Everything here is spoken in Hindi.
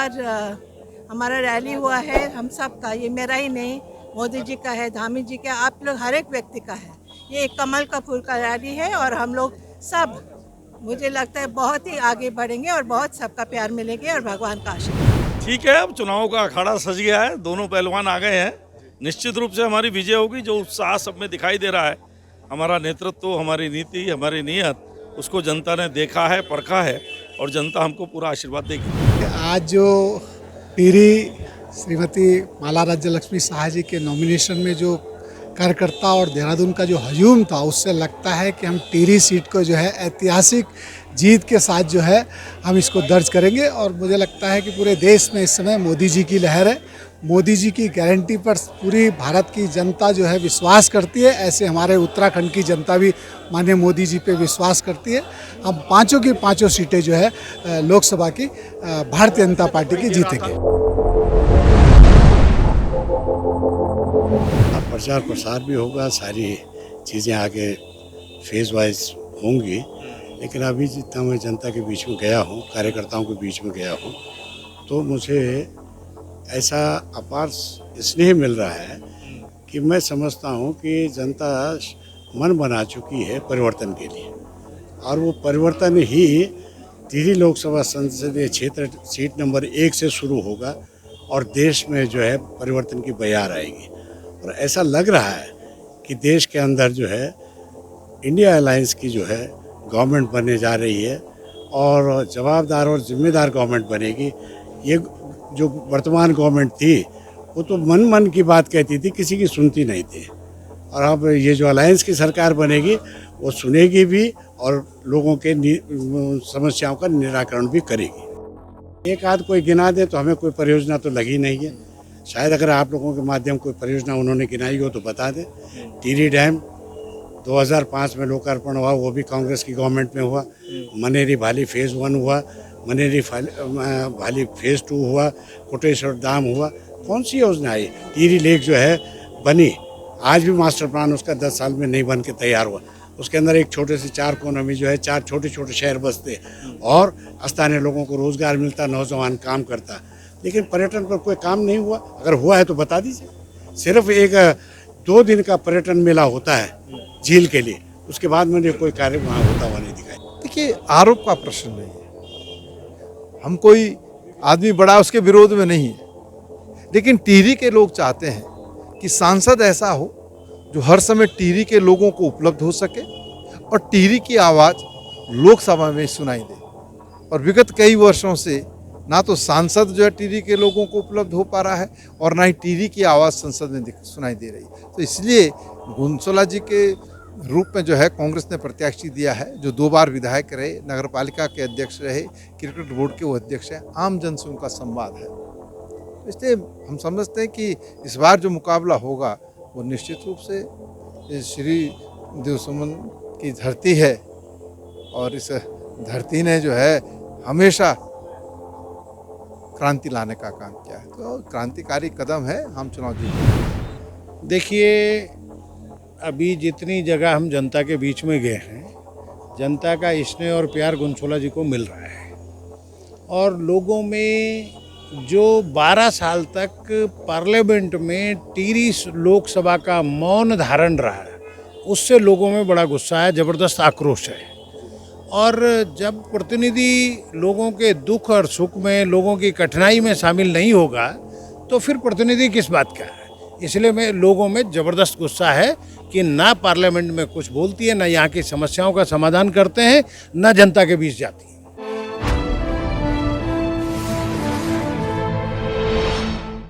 बार हमारा रैली हुआ है, हम सब का, ये मेरा ही नहीं, मोदी जी का है, धामी जी का, आप लोग हर एक व्यक्ति का है। ये एक कमल का फूल का रैली है और हम लोग सब, मुझे लगता है बहुत ही आगे बढ़ेंगे और बहुत सबका प्यार मिलेंगे और भगवान का आशीर्वाद। ठीक है, अब चुनाव का अखाड़ा सज गया है, दोनों पहलवान आ गए हैं। निश्चित रूप से हमारी विजय होगी। जो उत्साह सब में दिखाई दे रहा है, हमारा नेतृत्व, हमारी नीति, हमारी नीयत, उसको जनता ने देखा है, परखा है और जनता हमको पूरा आशीर्वाद देगी। आज जो टिहरी श्रीमती माला राज्य लक्ष्मी शाह जी के नॉमिनेशन में जो कार्यकर्ता और देहरादून का जो हजूम था, उससे लगता है कि हम टिहरी सीट को जो है ऐतिहासिक जीत के साथ जो है हम इसको दर्ज करेंगे। और मुझे लगता है कि पूरे देश में इस समय मोदी जी की लहर है। मोदी जी की गारंटी पर पूरी भारत की जनता जो है विश्वास करती है। ऐसे हमारे उत्तराखंड की जनता भी माननीय मोदी जी पे विश्वास करती है। हम पांचों की पांचों सीटें जो है लोकसभा की भारतीय जनता पार्टी की जीतेंगे। अब प्रचार प्रसार भी होगा, सारी चीज़ें आगे फेज वाइज होंगी, लेकिन अभी जितना मैं जनता के बीच में गया हूँ, कार्यकर्ताओं के बीच में गया हूँ, तो मुझे ऐसा अपार स्नेह मिल रहा है कि मैं समझता हूँ कि जनता मन बना चुकी है परिवर्तन के लिए, और वो परिवर्तन ही टिहरी लोकसभा संसदीय क्षेत्र सीट नंबर 1 से शुरू होगा और देश में जो है परिवर्तन की बयार आएगी। और ऐसा लग रहा है कि देश के अंदर जो है इंडिया अलायंस की जो है गवर्नमेंट बनने जा रही है और जवाबदार और जिम्मेदार गवर्नमेंट बनेगी। ये जो वर्तमान गवर्नमेंट थी वो तो मन मन की बात कहती थी, किसी की सुनती नहीं थी, और अब ये जो अलायंस की सरकार बनेगी वो सुनेगी भी और लोगों के समस्याओं का निराकरण भी करेगी। एक आध कोई गिना दे तो हमें कोई परियोजना तो लगी नहीं है। शायद अगर आप लोगों के माध्यम कोई परियोजना उन्होंने गिनाई हो तो बता दें। टिहरी डैम 2005 में लोकार्पण हुआ, वो भी कांग्रेस की गवर्नमेंट में हुआ। मनेरी भाली फेज़ 1 हुआ, मनेरी भाली फेज़ 2 हुआ, कोटेश्वर दाम हुआ। कौन सी योजना आई? टिहरी लेक जो है बनी, आज भी मास्टर प्लान उसका 10 साल में नहीं बन के तैयार हुआ। उसके अंदर एक छोटे से 4 कोनों में जो है 4 छोटे छोटे शहर बसते और स्थानीय लोगों को रोज़गार मिलता, नौजवान काम करता, लेकिन पर्यटन पर कोई काम नहीं हुआ। अगर हुआ है तो बता दीजिए। सिर्फ एक 2 दिन का पर्यटन मेला होता है झील के लिए, उसके बाद मैंने कोई कार्य वहाँ होता हुआ नहीं दिखाई। देखिए, आरोप का प्रश्न नहीं है, हम कोई आदमी बड़ा उसके विरोध में नहीं है, लेकिन टिहरी के लोग चाहते हैं कि सांसद ऐसा हो जो हर समय टिहरी के लोगों को उपलब्ध हो सके और टिहरी की आवाज़ लोकसभा में सुनाई दे। और विगत कई वर्षों से ना तो सांसद जो है टिहरी के लोगों को उपलब्ध हो पा रहा है और ना ही टिहरी की आवाज़ संसद में सुनाई दे रही। तो इसलिए गुंसोला जी के रूप में जो है कांग्रेस ने प्रत्याशी दिया है, जो 2 बार विधायक रहे, नगर पालिका के अध्यक्ष रहे, क्रिकेट बोर्ड के वो अध्यक्ष हैं, आम जन से उनका संवाद है। इसलिए हम समझते हैं कि इस बार जो मुकाबला होगा वो निश्चित रूप से श्री देवसुमन की धरती है और इस धरती ने जो है हमेशा क्रांति लाने का काम किया है, तो क्रांतिकारी कदम है, हम चुनाव जीतेंगे। देखिए, अभी जितनी जगह हम जनता के बीच में गए हैं, जनता का स्नेह और प्यार गुंसोला जी को मिल रहा है और लोगों में जो 12 साल तक पार्लियामेंट में टिहरी लोकसभा का मौन धारण रहा है, उससे लोगों में बड़ा गुस्सा है, ज़बरदस्त आक्रोश है। और जब प्रतिनिधि लोगों के दुख और सुख में, लोगों की कठिनाई में शामिल नहीं होगा तो फिर प्रतिनिधि किस बात का है। इसलिए लोगों में ज़बरदस्त गुस्सा है कि ना पार्लियामेंट में कुछ बोलती है, ना यहाँ की समस्याओं का समाधान करते हैं, ना जनता के बीच जाती है।